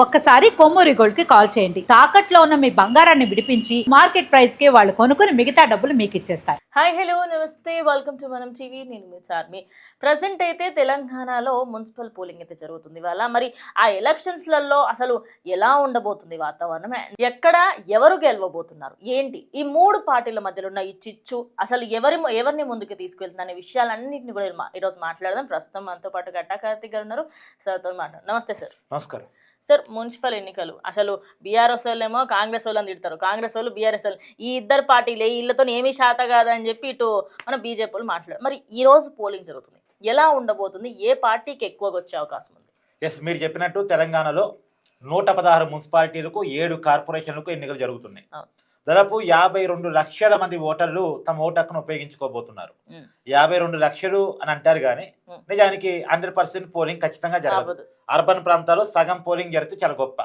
ఒక్కసారి కొమ్మూరి గోల్డ్ కి కాల్ చేయండి. తాకట్లో ఉన్న మీ బంగారాన్ని విడిపించి మార్కెట్ ప్రైస్ కి వాళ్ళు కొనుక్కుని మిగతా డబ్బులు మీకు ఇచ్చేస్తారు. హాయ్ హలో నమస్తే వెల్కమ్ టు మనం టీవీ. నేను మీ చార్మి. ప్రజెంట్ అయితే తెలంగాణలో మున్సిపల్ పోలింగ్ అయితే జరుగుతుంది ఇవాళ. మరి ఆ ఎలక్షన్స్లలో అసలు ఎలా ఉండబోతుంది వాతావరణం, ఎక్కడ ఎవరు గెలవబోతున్నారు, ఏంటి ఈ మూడు పార్టీల మధ్యలో ఉన్న ఈ చిచ్చు అసలు ఎవరిని ముందుకు తీసుకెళ్తుంది అనే విషయాలన్నింటినీ కూడా ఈరోజు మాట్లాడదాం. ప్రస్తుతం మనతో పాటు గట్టా కార్తీక్ గారు ఉన్నారు. సార్తో మాట్లాడు. నమస్తే సార్. నమస్కారం సార్, మున్సిపల్ ఎన్నికలు అసలు బీఆర్ఎస్ వాళ్ళేమో కాంగ్రెస్ వాళ్ళని తిడతారు, కాంగ్రెస్ వాళ్ళు బీఆర్ఎస్ వాళ్ళు, ఈ ఇద్దరు పార్టీలే వీళ్ళతో ఏమీ శాత కాదని చెప్పి ఇటు మన బీజేపీ వాళ్ళు మాట్లాడారు. మరి ఈ రోజు పోలింగ్ జరుగుతుంది, ఎలా ఉండబోతుంది, ఏ పార్టీకి ఎక్కువగా వచ్చే అవకాశం ఉంది? ఎస్, మీరు చెప్పినట్టు తెలంగాణలో 116 మున్సిపాలిటీలకు 7 కార్పొరేషన్లకు ఎన్నికలు జరుగుతున్నాయి. దాదాపు 52 లక్షల మంది ఓటర్లు తమ ఓటు హక్కును ఉపయోగించుకోబోతున్నారు. 52 లక్షలు అని అంటారు కానీ నిజానికి 100% పోలింగ్ ఖచ్చితంగా జరగదు. అర్బన్ ప్రాంతాల్లో సగం పోలింగ్ జరిగితే చాలా గొప్ప.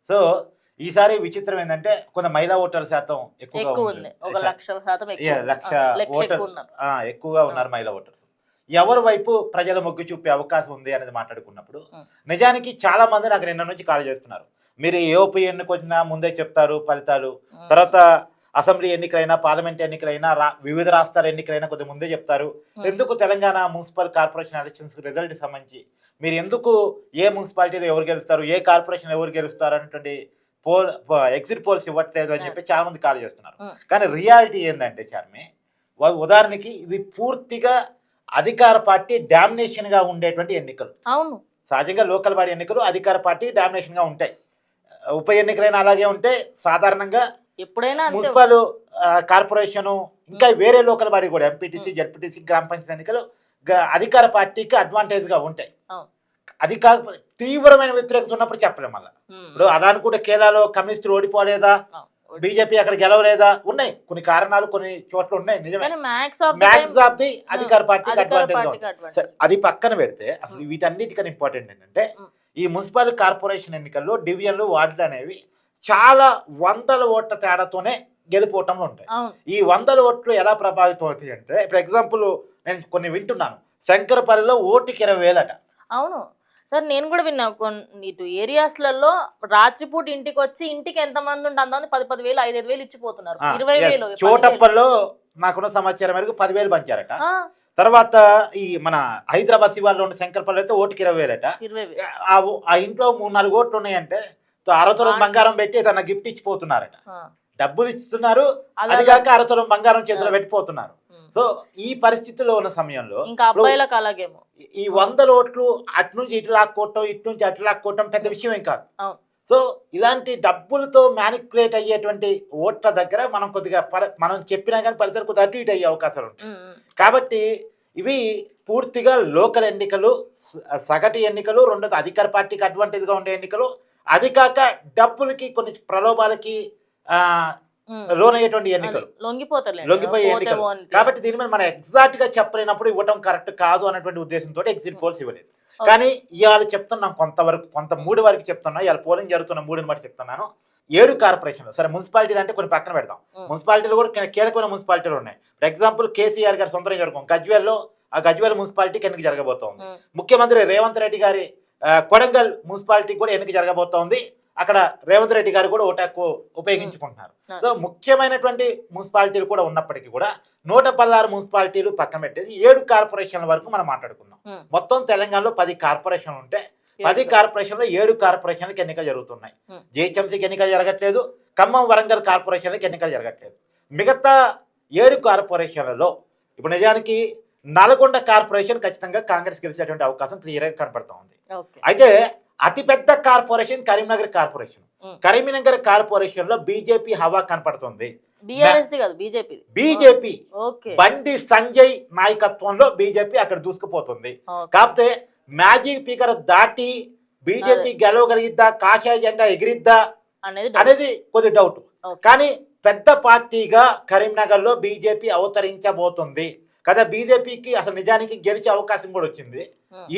సో ఈసారి విచిత్రం ఏంటంటే కొంత మహిళా ఓటర్ల శాతం ఎక్కువగా ఎక్కువగా ఉన్నారు మహిళా ఓటర్స్. ఎవరి వైపు ప్రజల మొగ్గు చూపే అవకాశం ఉంది అనేది మాట్లాడుకున్నప్పుడు నిజానికి చాలా మంది నాకు నిన్న నుంచి కాల్ చేస్తున్నారు. మీరు ఏ ఉప ఎన్నిక వచ్చినా ముందే చెప్తారు ఫలితాలు, తర్వాత అసెంబ్లీ ఎన్నికలైనా పార్లమెంట్ ఎన్నికలైనా వివిధ రాష్ట్రాల ఎన్నికలైనా కొద్దిగా ముందే చెప్తారు. ఎందుకు Telangana municipal corporation elections result సంబంధించి మీరు ఎందుకు ఏ మున్సిపాలిటీలో ఎవరు గెలుస్తారు, ఏ కార్పొరేషన్ ఎవరు గెలుస్తారు అనేటువంటి ఎగ్జిట్ పోల్స్ ఇవ్వట్లేదు అని చెప్పి చాలా మంది కాల్ చేస్తున్నారు. కానీ రియాలిటీ ఏంటంటే చార్మి, ఉదాహరణకి ఇది పూర్తిగా అధికార పార్టీ డామినేషన్ గా ఉండేటువంటి ఎన్నికలు. అవును, సహజంగా లోకల్ బాడీ ఎన్నికలు అధికార పార్టీ డామినేషన్ గా ఉంటాయి. ఉప ఎన్నికలైనా అలాగే ఉంటే సాధారణంగా ఎప్పుడైనా మున్సిపల్ కార్పొరేషన్ ఇంకా వేరే లోకల్ బాడీ కూడా ఎంపీటీసీ జెడ్పీటీసీ గ్రామ పంచాయతీ ఎన్నికలు అధికార పార్టీకి అడ్వాంటేజ్ గా ఉంటాయి. అది కాక తీవ్రమైన వ్యతిరేకత ఉన్నప్పుడు చెప్పలేం. మళ్ళీ ఇప్పుడు అలా అనుకుంటే కేరళలో కమ్యూనిస్టులు ఓడిపోలేదా, బీజేపీ అక్కడ గెలవలేదా, ఉన్నాయి కొన్ని కారణాలు కొన్ని చోట్ల ఉన్నాయి. నిజమే, మ్యాక్స్ ఆఫ్ ది అధికార పార్టీకి అడ్వాంటేజ్. అది పక్కన పెడితే అసలు వీటన్నిటికన్నా ఇంపార్టెంట్ ఏంటంటే ఈ మున్సిపల్ కార్పొరేషన్ ఎన్నికల్లో డివిజన్లు వార్డులు అనేవి చాలా వందల ఓట్ల తేడాతోనే గెలిపోవటంలో ఉంటాయి. ఈ 100 ఓట్లు ఎలా ప్రభావితం అవుతాయి అంటే, ఇప్పుడు ఎగ్జాంపుల్ నేను కొన్ని వింటున్నాను, శంకరపల్లిలో ఓటుకి 20,000 అవును సార్, నేను కూడా విన్నా. ఇటు ఏరియాస్లలో రాత్రిపూట ఇంటికి వచ్చి ఇంటికి ఎంత మంది ఉంటే అంత 10,000 5,000 ఇచ్చిపోతున్నారు. 20,000 చోటప్పల్లో నాకున్న సమాచారం మేరకు 10,000 పంచారట. తర్వాత ఈ మన హైదరాబాద్ శివార్లో ఉన్న శంకరపల్లి అయితే ఓటుకి 20,000. ఆ ఇంట్లో 3-4 ఓట్లు ఉన్నాయంటే అరతులం బంగారం పెట్టి తన గిఫ్ట్ ఇచ్చిపోతున్నారట. డబ్బులు ఇస్తున్నారు, అది కాక అరతులం బంగారం చేతిలో పెట్టిపోతున్నారు. సో ఈ పరిస్థితుల్లో ఉన్న సమయంలో ఈ 100 ఓట్లు అటు నుంచి ఇటు లాక్కోవటం, ఇటు నుంచి అటు లాక్కోవటం పెద్ద విషయం ఏం కాదు. సో ఇలాంటి డబ్బులతో మ్యానిపులేట్ అయ్యేటువంటి ఓట్ల దగ్గర మనం కొద్దిగా మనం చెప్పినా కానీ ఫలితాలు కొద్దిగా అటు ఇటు అయ్యే అవకాశాలు ఉంటాయి. కాబట్టి ఇవి పూర్తిగా లోకల్ ఎన్నికలు, సగటు ఎన్నికలు, రెండోది అధికార పార్టీకి అడ్వాంటేజ్గా ఉండే ఎన్నికలు, అది కాక డబ్బులకి కొన్ని ప్రలోభాలకి లోనయ్యేటువంటి ఎన్నికలు, లొంగిపోయే ఎన్నికలు. కాబట్టి దీని మీద మనం ఎగ్జాక్ట్ గా చెప్పలేనప్పుడు ఇవ్వడం కరెక్ట్ కాదు అన్నటువంటి ఉద్దేశంతో ఎగ్జిట్ పోల్స్ ఇవ్వలేదు. కానీ ఇవాళ చెప్తున్నాం కొంత 3 వరకు చెప్తున్నా. ఇవాళ పోలింగ్ జరుగుతున్న 3 బట్టి చెప్తున్నాను. 7 కార్పొరేషన్లు, సరే మున్సిపాలిటీలు అంటే కొన్ని పక్కన పెడతాం, మున్సిపాలిటీలు కూడా కీలకమైన మున్సిపాలిటీలు ఉన్నాయి. ఫర్ ఎగ్జాంపుల్ కేసీఆర్ గారు సొంతం జరుగుతాం గజ్వేల్లో, ఆ గజ్వేల్ మున్సిపాలిటీకి ఎన్నిక జరగబోతోంది. ముఖ్యమంత్రి రేవంత్ రెడ్డి గారి కొడంగల్ మున్సిపాలిటీకి కూడా ఎన్నిక జరగబోతోంది. అక్కడ రేవంత్ రెడ్డి గారు కూడా ఓటు హక్కు ఉపయోగించుకుంటున్నారు. సో ముఖ్యమైనటువంటి మున్సిపాలిటీలు కూడా ఉన్నప్పటికీ కూడా 116 మున్సిపాలిటీలు పక్కన పెట్టేసి 7 కార్పొరేషన్ల వరకు మనం మాట్లాడుకున్నాం. మొత్తం తెలంగాణలో 10 కార్పొరేషన్లు ఉంటే 10 కార్పొరేషన్లో 7 కార్పొరేషన్లకు ఎన్నికలు జరుగుతున్నాయి. జిహెచ్ఎంసీకి ఎన్నికలు జరగట్లేదు, ఖమ్మం వరంగల్ కార్పొరేషన్లకు ఎన్నికలు జరగట్లేదు. మిగతా 7 కార్పొరేషన్లలో ఇప్పుడు నిజానికి నల్గొండ కార్పొరేషన్ ఖచ్చితంగా కాంగ్రెస్ గెలిచేటువంటి అవకాశం క్లియర్గా కనపడుతూ ఉంది. అయితే అతిపెద్ద corporation Karimnagar corporation. Karimnagar corporation లో బీజేపీ హవా కనపడుతుంది. బీజేపీ బండి సంజయ్ నాయకత్వంలో బీజేపీ అక్కడ దూసుకుపోతుంది. కాకపోతే మ్యాజిక్ స్పీకర్ దాటి బీజేపీ గెలవగలిగిద్దా, కాషాయ జెండా ఎగిరిద్దా అనేది కొద్ది డౌట్. కానీ పెద్ద పార్టీగా కరీంనగర్ లో బీజేపీ అవతరించబోతుంది కదా. బీజేపీకి అసలు నిజానికి గెలిచే అవకాశం కూడా వచ్చింది,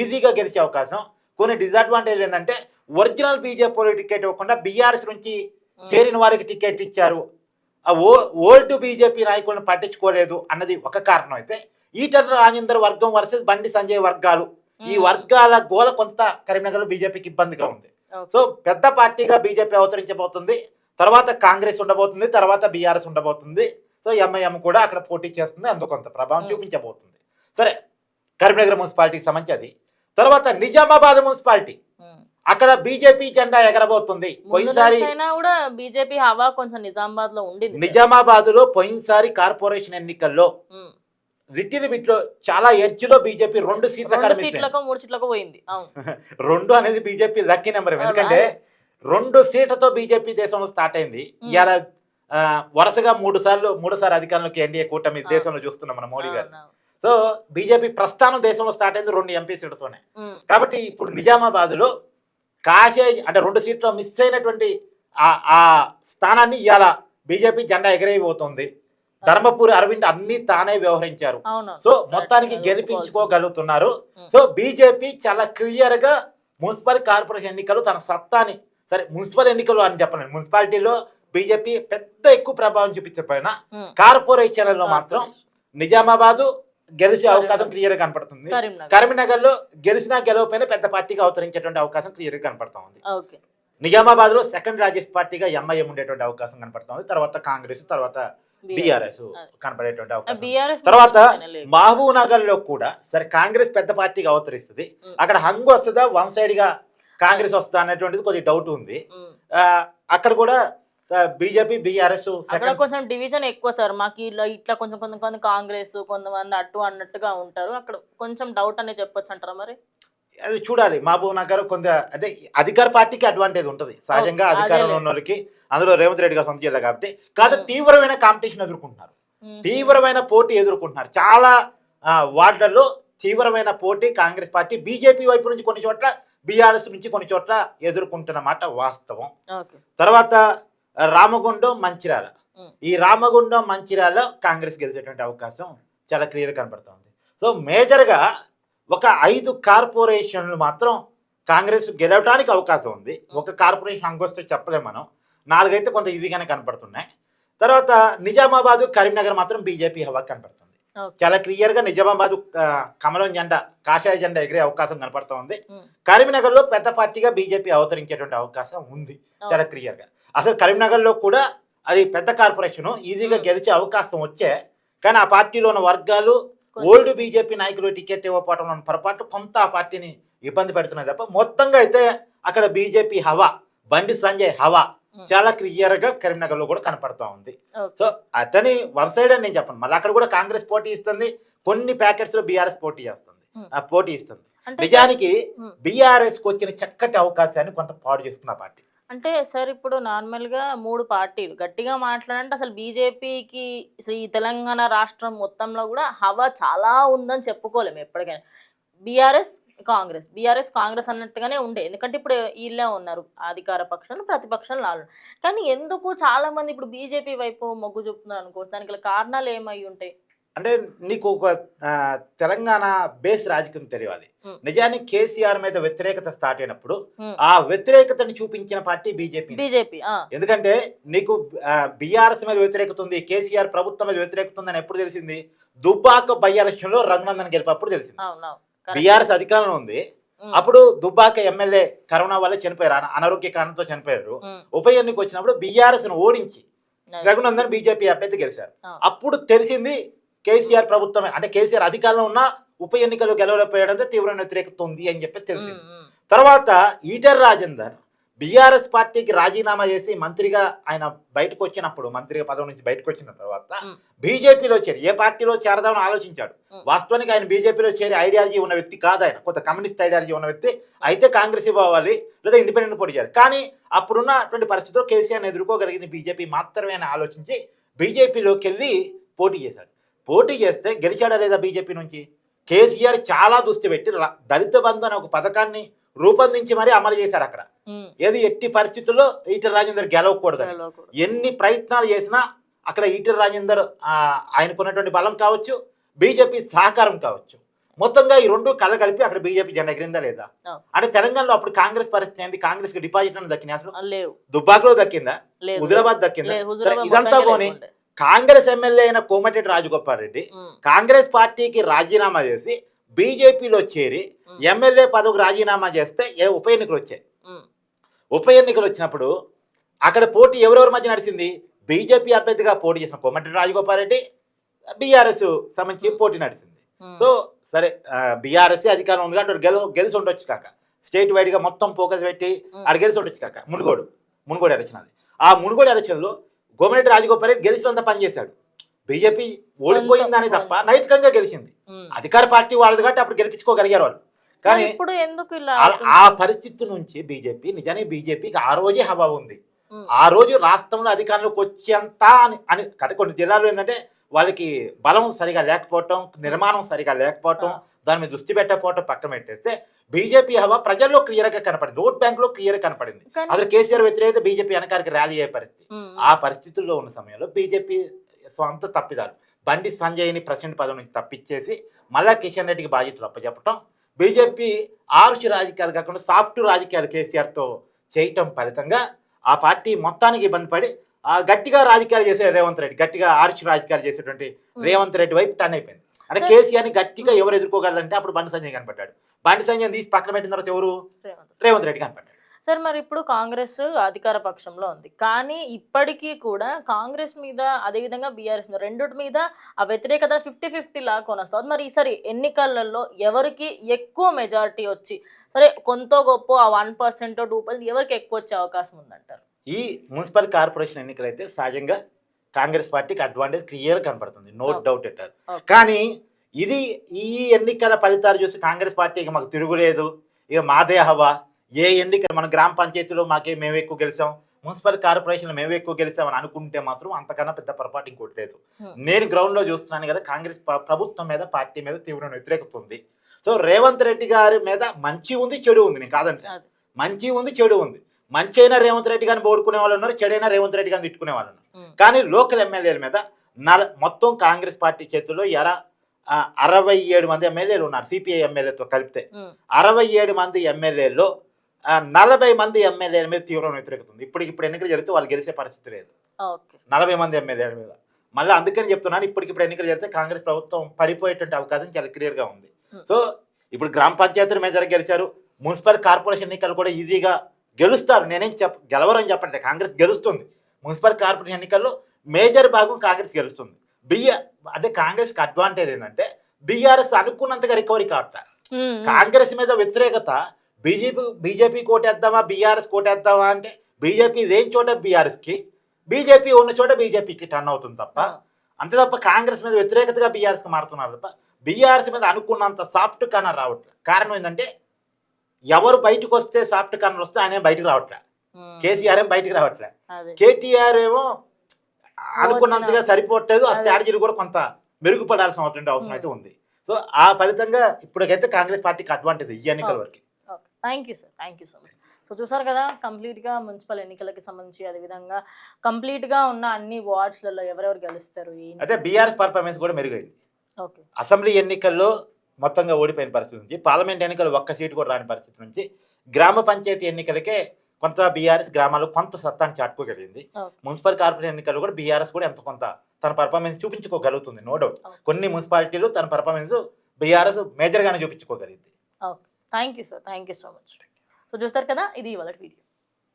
ఈజీగా గెలిచే అవకాశం. కొన్ని డిసడ్వాంటేజ్ ఏంటంటే ఒరిజినల్ బీజేపీ టికెట్ ఇవ్వకుండా బీఆర్ఎస్ నుంచి చేరిన వారికి టికెట్ ఇచ్చారు, ఓల్డ్ బీజేపీ నాయకులను పట్టించుకోలేదు అన్నది ఒక కారణం. అయితే ఈటల రాజేందర్ వర్గం వర్సెస్ బండి సంజయ్ వర్గాలు, ఈ వర్గాల గోల కొంత కరీంనగర్లో బీజేపీకి ఇబ్బందిగా ఉంది. సో పెద్ద పార్టీగా బీజేపీ అవతరించబోతుంది, తర్వాత కాంగ్రెస్ ఉండబోతుంది, తర్వాత బీఆర్ఎస్ ఉండబోతుంది. సో ఎంఐఎం కూడా అక్కడ పోటీ చేస్తుంది, అందుకు కొంత ప్రభావం చూపించబోతుంది. సరే, కరీంనగర్ మున్సిపాలిటీకి సంబంధించి అది. తర్వాత నిజామాబాద్ మున్సిపాలిటీ, అక్కడ బీజేపీ జెండా ఎగరబోతుంది. పోయినసారి కూడా బీజేపీ హవా కొంచెం నిజామాబాద్ లో ఉండింది. నిజామాబాద్ లో పోయినసారి కార్పొరేషన్ ఎన్నికల్లో రిటిల్ బిట్ లో చాలా ఎడ్జ్ లో బీజేపీ 2 సీట్ల 3 సీట్లకు పోయింది. 2 అనేది బీజేపీ లక్కీ నెంబర్. ఎందుకంటే 2 సీట్లతో బీజేపీ దేశంలో స్టార్ట్ అయింది. ఇవాళ వరుసగా మూడుసార్లు అధికారంలోకి ఎన్డీఏ కూటమి దేశంలో చూస్తున్నాం మన మోడీ గారు. సో బీజేపీ ప్రస్థానం దేశంలో స్టార్ట్ అయింది 2 ఎంపీ సీట్లతోనే. కాబట్టి ఇప్పుడు నిజామాబాద్ లో అంటే 2 సీట్లు మిస్ అయినటువంటి ఆ స్థానాన్ని ఇవాళ బీజేపీ జెండా ఎగరైపోతుంది. ధర్మపురి అరవింద్ అన్ని తానే వ్యవహరించారు. సో మొత్తానికి గెలిపించుకోగలుగుతున్నారు. సో బీజేపీ చాలా క్లియర్ గా మున్సిపల్ కార్పొరేషన్ ఎన్నికలు తన సత్తాని, సరే మున్సిపల్ ఎన్నికలు అని చెప్పండి, మున్సిపాలిటీలో బీజేపీ పెద్ద ఎక్కువ ప్రభావం చూపించకపోయినా కార్పొరేషన్లలో మాత్రం నిజామాబాద్ గెలిచే అవకాశం క్లియర్ గా కనపడుతుంది. కరీంనగర్ లో గెలిచినా గెలవకపోయినా పెద్ద పార్టీగా అవతరించేటువంటి అవకాశం క్లియర్ గా కనపడతా ఉంది. నిజామాబాద్ లో సెకండ్ లార్జెస్ట్ పార్టీగా ఎంఐఎం ఉండేటువంటి అవకాశం కనపడుతుంది. తర్వాత కాంగ్రెస్, తర్వాత బీఆర్ఎస్ కనపడేటువంటి అవకాశం. తర్వాత మహబూబ్ నగర్ లో కూడా సరే కాంగ్రెస్ పెద్ద పార్టీగా అవతరిస్తుంది. అక్కడ హంగు వస్తుందా, 1 సైడ్ గా కాంగ్రెస్ వస్తుందా అనేటువంటిది కొద్దిగా డౌట్ ఉంది. అక్కడ కూడా బీజేపీ బీఆర్ఎస్ కొంచెం డివిజన్ ఎక్కువ సార్. మాకు ఇట్లా కొంచెం కాంగ్రెస్, కొంతమంది అటు అన్నట్టుగా ఉంటారు. అక్కడ కొంచెం డౌట్ అనే చెప్పొచ్చు అంటారా? మరి అది చూడాలి. మహబూబ్ నగర్ కొంత అంటే అధికార పార్టీకి అడ్వాంటేజ్ ఉంటుంది సహజంగా, అధికారంలో ఉన్న వాళ్ళకి. అందులో రేవంత్ రెడ్డి గారు సొంత జిల్లా కాబట్టి కాదు, తీవ్రమైన కాంపిటీషన్ ఎదుర్కొంటున్నారు, తీవ్రమైన పోటీ ఎదుర్కొంటున్నారు. చాలా వార్డులలో తీవ్రమైన పోటీ కాంగ్రెస్ పార్టీ బీజేపీ వైపు నుంచి కొన్ని చోట్ల, బీఆర్ఎస్ నుంచి కొన్ని చోట్ల ఎదుర్కొంటున్నమాట వాస్తవం. తర్వాత రామగుండం, మంచిర్యాల, ఈ రామగుండం మంచిర్యాలలో కాంగ్రెస్ గెలిచేటువంటి అవకాశం చాలా క్లియర్ కనపడుతుంది. సో మేజర్గా ఒక 5 కార్పొరేషన్లు మాత్రం కాంగ్రెస్ గెలవడానికి అవకాశం ఉంది. ఒక కార్పొరేషన్ అంగొస్తే చెప్పలేము మనం, 4 అయితే కొంత ఈజీగానే కనపడుతున్నాయి. తర్వాత నిజామాబాద్, కరీంనగర్ మాత్రం బీజేపీ హవా కనపడుతుంది. చాలా క్లియర్గా నిజామాబాద్ కమలం జెండా, కాషాయ జెండా ఎగిరే అవకాశం కనపడుతూ ఉంది. కరీంనగర్లో పెద్ద పార్టీగా బీజేపీ అవతరించేటువంటి అవకాశం ఉంది చాలా క్లియర్గా. అసలు కరీంనగర్లో కూడా అది పెద్ద కార్పొరేషన్, ఈజీగా గెలిచే అవకాశం వచ్చే, కానీ ఆ పార్టీలో ఉన్న వర్గాలు ఓల్డ్ బీజేపీ నాయకులు టికెట్ ఇవ్వకపోవడం పొరపాటు కొంత ఆ పార్టీని ఇబ్బంది పెడుతున్నాయి తప్ప మొత్తంగా అయితే అక్కడ బీజేపీ హవా, బండి సంజయ్ హవా చాలా క్లియర్ గా కరీంనగర్ లో కూడా కనపడుతూ ఉంది. సో అతని 1 సైడ్ అని నేను చెప్పను, మళ్ళీ అక్కడ కూడా కాంగ్రెస్ పోటీ ఇస్తుంది, కొన్ని ప్యాకెట్స్ లో బీఆర్ఎస్ పోటీ ఇస్తుంది. నిజానికి బీఆర్ఎస్ కు వచ్చిన చక్కటి అవకాశాన్ని కొంత పాడు చేస్తున్న పార్టీ. అంటే సార్ ఇప్పుడు నార్మల్గా 3 పార్టీలు గట్టిగా మాట్లాడంటే అసలు బీజేపీకి ఈ తెలంగాణ రాష్ట్రం మొత్తంలో కూడా హవా చాలా ఉందని చెప్పుకోలేము ఎప్పటికైనా. బీఆర్ఎస్ కాంగ్రెస్ అన్నట్టుగానే ఉండే, ఎందుకంటే ఇప్పుడు వీళ్ళే ఉన్నారు అధికార పక్షాలు, ప్రతిపక్షాలు వాళ్ళు. కానీ ఎందుకు చాలా మంది ఇప్పుడు బీజేపీ వైపు మొగ్గు చూపుతున్నారు అనుకో, దానికి కారణాలు ఏమై ఉంటాయి? అంటే నీకు ఒక తెలంగాణ బేస్ రాజకీయం తెలియాలి. నిజానికి కేసీఆర్ మీద వ్యతిరేకత స్టార్ట్ అయినప్పుడు ఆ వ్యతిరేకతను చూపించిన పార్టీ బీజేపీ. ఎందుకంటే నీకు బీఆర్ఎస్ మీద వ్యతిరేకత ఉంది, కేసీఆర్ ప్రభుత్వం మీద వ్యతిరేకత ఉందని ఎప్పుడు తెలిసింది? దుబ్బాక బై ఎలక్షన్ లో రఘునందన్ గెలిపినప్పుడు తెలిసింది. బీఆర్ఎస్ అధికారంలో ఉంది, అప్పుడు దుబ్బాక ఎమ్మెల్యే కరోనా వల్ల చనిపోయారు, అనారోగ్య కారణంతో చనిపోయారు. ఉప ఎన్నిక వచ్చినప్పుడు బీఆర్ఎస్ ను ఓడించి రఘునందన్ బీజేపీ అభ్యర్థి గెలిచారు. అప్పుడు తెలిసింది కేసీఆర్ ప్రభుత్వమే, అంటే కేసీఆర్ అధికారంలో ఉన్న ఉప ఎన్నికలు గెలవలేకపోయాడంటే తీవ్రమైన వ్యతిరేకత ఉంది అని చెప్పి తెలిసింది. తర్వాత ఈటెల రాజేందర్ బీఆర్ఎస్ పార్టీకి రాజీనామా చేసి మంత్రిగా ఆయన బయటకు వచ్చినప్పుడు, మంత్రిగా పదవి నుంచి బయటకు వచ్చిన తర్వాత బీజేపీలో చేరి ఏ పార్టీలో చేరదామని ఆలోచించాడు. వాస్తవానికి ఆయన బీజేపీలో చేరి ఐడియాలజీ ఉన్న వ్యక్తి కాదు, ఆయన కొంత కమ్యూనిస్ట్ ఐడియాలజీ ఉన్న వ్యక్తి. అయితే కాంగ్రెస్ పోవాలి లేదా ఇండిపెండెంట్ పోటీ చేయాలి, కానీ అప్పుడున్నటువంటి పరిస్థితుల్లో కేసీఆర్ని ఎదుర్కోగలిగిన బీజేపీ మాత్రమే అని ఆలోచించి బీజేపీలోకి వెళ్ళి పోటీ చేశాడు. పోటీ చేస్తే గెలిచాడా లేదా బీజేపీ నుంచి? కేసీఆర్ చాలా దృష్టి పెట్టి దళిత బంధు అనే ఒక పథకాన్ని రూపొందించి మరీ అమలు చేశాడు. అక్కడ ఏది ఎట్టి పరిస్థితుల్లో ఈటెల రాజేందర్ గెలవకూడదు, ఎన్ని ప్రయత్నాలు చేసినా అక్కడ ఈటెల రాజేందర్ ఆయనకున్నటువంటి బలం కావచ్చు, బీజేపీ సహకారం కావచ్చు, మొత్తంగా ఈ 2 కలగలిపి అక్కడ బీజేపీ జెండా ఎగిరిందా లేదా? అంటే తెలంగాణలో అప్పుడు కాంగ్రెస్ పరిస్థితి ఏంది? కాంగ్రెస్ కి డిపాజిట్ అని దక్కింది, అసలు దుబ్బాకలో దక్కిందా, హుజురాబాద్ దక్కిందా? ఇదంతా పోనీ కాంగ్రెస్ ఎమ్మెల్యే అయిన కోమటిరెడ్డి రాజగోపాల్ రెడ్డి కాంగ్రెస్ పార్టీకి రాజీనామా చేసి బీజేపీలో చేరి ఎమ్మెల్యే పదవికి రాజీనామా చేస్తే ఉప ఎన్నికలు వచ్చాయి. ఉప ఎన్నికలు వచ్చినప్పుడు అక్కడ పోటీ ఎవరెవరి మధ్య నడిచింది? బీజేపీ అభ్యర్థిగా పోటీ చేసిన కోమటిరెడ్డి రాజగోపాల్ రెడ్డి బీఆర్ఎస్ సంబంధించి పోటీ నడిచింది. సో సరే బీఆర్ఎస్ అధికారం ఉంది కాబట్టి గెలిచి ఉండొచ్చు కాక, స్టేట్ వైడ్గా మొత్తం ఫోకస్ పెట్టి ఆడ గెలిచి ఉండొచ్చు కాక. మునుగోడు ఎలక్షన్ అది. ఆ మునుగోడు ఎలక్షన్లో కోమటిరెడ్డి రాజగోపాల్ రెడ్డి గెలిచినంత పనిచేశాడు. బీజేపీ ఓడిపోయిందని తప్ప నైతికంగా గెలిచింది. అధికార పార్టీ వాళ్ళది కాబట్టి అప్పుడు గెలిపించుకోగలిగారు వాళ్ళు. కానీ ఇప్పుడు ఎందుకు ఇలా ఆ పరిస్థితి నుంచి నిజానికి బీజేపీకి ఆ రోజే హవా ఉంది. ఆ రోజు రాష్ట్రంలో అధికారంలోకి వచ్చేంత అని అంటే కొన్ని జిల్లాల్లో ఏంటంటే వాళ్ళకి బలం సరిగా లేకపోవటం, నిర్మాణం సరిగా లేకపోవటం, దాని మీద దృష్టి పెట్టకపోవటం పక్కన పెట్టేస్తే బీజేపీ హవా ప్రజల్లో క్లియర్గా కనపడింది, ఓట్ బ్యాంక్ లో క్లియర్ కనపడింది. అసలు కేసీఆర్ వ్యతిరేకత బీజేపీ వెనకానికి ర్యాలీ అయ్యే పరిస్థితి. ఆ పరిస్థితుల్లో ఉన్న సమయంలో బీజేపీ సొంత తప్పిదాలు బండి సంజయ్ని ప్రెసిడెంట్ పదవి నుంచి తప్పించేసి మళ్ళా కిషన్ రెడ్డికి బాధ్యతలు అప్పచెప్పటం, బీజేపీ ఆరుషి రాజకీయాలు కాకుండా సాఫ్ట్ రాజకీయాలు కేసీఆర్తో చేయటం ఫలితంగా ఆ పార్టీ మొత్తానికి ఇబ్బంది పడి గట్టిగా రాజకీయాలు చేసే రేవంత్ రెడ్డి, గట్టిగా ఆరుషి రాజకీయాలు చేసేటువంటి రేవంత్ రెడ్డి వైపు టర్న్ అయిపోయింది. అంటే కేసీఆర్ని గట్టిగా ఎవరు ఎదుర్కోగలంటే అప్పుడు బండి సంజయ్ కనపడ్డాడు. బండి సంజయ్ తీసి పక్కన పెట్టిన తర్వాత ఎవరు? రేవంత్ రెడ్డి కనపడ్డాడు. సార్ మరి ఇప్పుడు కాంగ్రెస్ అధికార పక్షంలో ఉంది, కానీ ఇప్పటికీ కూడా కాంగ్రెస్ మీద అదేవిధంగా బీఆర్ఎస్ మీద రెండుటి మీద ఆ వ్యతిరేకత 50-50 లా కొనస్తుంది. మరి ఈసారి ఎన్నికలలో ఎవరికి ఎక్కువ మెజారిటీ వచ్చి సరే కొంత గొప్ప ఆ 1% 2% ఎవరికి ఎక్కువ వచ్చే అవకాశం ఉందంటారు? ఈ మున్సిపల్ కార్పొరేషన్ ఎన్నికలు అయితే సహజంగా కాంగ్రెస్ పార్టీకి అడ్వాంటేజ్ క్లియర్ కనపడుతుంది, నో డౌట్ ఎట్టారు. కానీ ఈ ఎన్నికల ఫలితాలు చూసి కాంగ్రెస్ పార్టీ ఇక మాకు తిరుగులేదు, ఇక మాదే హవా, ఏ ఎన్నిక మన గ్రామ పంచాయతీలో మేము ఎక్కువ గెలిచాం, మున్సిపల్ కార్పొరేషన్లో మేము ఎక్కువ గెలిచామని అనుకుంటే మాత్రం అంతకన్నా పెద్ద పొరపాటు ఇంకోటి లేదు. నేను గ్రౌండ్లో చూస్తున్నాను కదా, కాంగ్రెస్ ప్రభుత్వం మీద పార్టీ మీద తీవ్ర వ్యతిరేకత ఉంది. సో రేవంత్ రెడ్డి గారి మీద మంచి ఉంది చెడు ఉంది, నేను కాదంటే మంచి ఉంది చెడు ఉంది. మంచి అయినా రేవంత్ రెడ్డి గారిని ఓడుకునే వాళ్ళు ఉన్నారు, చెడైనా రేవంత్ రెడ్డి గారిని తిట్టుకునే వాళ్ళు ఉన్నారు. కానీ లోకల్ ఎమ్మెల్యేల మీద మొత్తం కాంగ్రెస్ పార్టీ చేతుల్లో 67 మంది ఎమ్మెల్యేలు ఉన్నారు, సిపిఐ ఎమ్మెల్యేతో కలిపితే 67 మంది ఎమ్మెల్యేల్లో 40 మంది ఎమ్మెల్యేల మీద తీవ్రమైన వ్యతిరేకత ఉంది. ఇప్పుడు ఎన్నికలు జరిగితే వాళ్ళు గెలిచే పరిస్థితి లేదు 40 మంది ఎమ్మెల్యేల మీద. మళ్ళీ అందుకని చెప్తున్నాను, ఇప్పుడు ఎన్నికలు జరిగితే కాంగ్రెస్ ప్రభుత్వం పడిపోయేటువంటి అవకాశం చాలా క్లియర్గా ఉంది. సో ఇప్పుడు గ్రామ పంచాయతీలు మేజర్ గెలిచారు, మున్సిపల్ కార్పొరేషన్ ఎన్నికలు కూడా ఈజీగా గెలుస్తారు. నేనేం గెలవరని చెప్పండి, కాంగ్రెస్ గెలుస్తుంది. మున్సిపల్ కార్పొరేషన్ ఎన్నికల్లో మేజర్ భాగం కాంగ్రెస్ గెలుస్తుంది. అంటే కాంగ్రెస్కి అడ్వాంటేజ్ ఏంటంటే బీఆర్ఎస్ అనుకున్నంతగా రికవరీ కావట. కాంగ్రెస్ మీద వ్యతిరేకత బీజేపీ కోటేద్దామా బీఆర్ఎస్ కోటేద్దామా అంటే బీజేపీ లేని చోట బీఆర్ఎస్కి, బీజేపీ ఉన్న చోట బీజేపీకి టర్న్ అవుతుంది తప్ప, అంతే తప్ప కాంగ్రెస్ మీద వ్యతిరేకతగా బీఆర్ఎస్కి మారుతున్నారు తప్ప బీఆర్ఎస్ మీద అనుకున్నంత సాఫ్ట్ కార్నర్ రావట్లేదు. కారణం ఏంటంటే ఎవరు బయటకు వస్తే సాఫ్ట్ కార్నర్ వస్తే ఆయన బయటకు రావట్లే, కేసీఆర్ ఏం బయటకు రావట్లే, కేటీఆర్ ఏమో అనుకున్నంతగా సరిపోవట్లేదు. ఆ స్ట్రాటజీలు కూడా కొంత మెరుగుపడాల్సిన అవసరం అయితే ఉంది. సో ఆ ఫలితంగా ఇప్పటికైతే కాంగ్రెస్ పార్టీకి అడ్వాంటేజ్ ఈ ఎన్నికల వరకు. Thank you sir, thank you so much. So చూసారు కదా, కంప్లీట్గా మున్సిపల్ ఎన్నికలకి సంబంధించి అదేవిధంగా కంప్లీట్గా ఉన్న అన్ని వార్డ్స్లలో ఎవరెవరు గెలుస్తారు, అయితే బీఆర్ఎస్ పర్ఫార్మెన్స్ కూడా మెరుగైంది. అసెంబ్లీ ఎన్నికల్లో మొత్తంగా ఓడిపోయిన పరిస్థితి నుంచి, పార్లమెంట్ ఎన్నికలు ఒక్క సీటు కూడా రాని పరిస్థితి నుంచి, గ్రామ పంచాయతీ ఎన్నికలకే కొంత బీఆర్ఎస్ గ్రామాల్లో కొంత సత్తాన్ని చాటుకోగలిగింది. మున్సిపల్ కార్పొరేషన్ ఎన్నికల్లో కూడా బీఆర్ఎస్ కూడా కొంత తన పర్ఫార్మెన్స్ చూపించుకోగలుగుతుంది, నో డౌట్. కొన్ని మున్సిపాలిటీలు తన పర్ఫార్మెన్స్ బీఆర్ఎస్ మేజర్గానే చూపించుకోగలిగింది. Thank you sir, thank you so much. So చూస్తారు కదా, ఇది ఇవాళ వీడియో.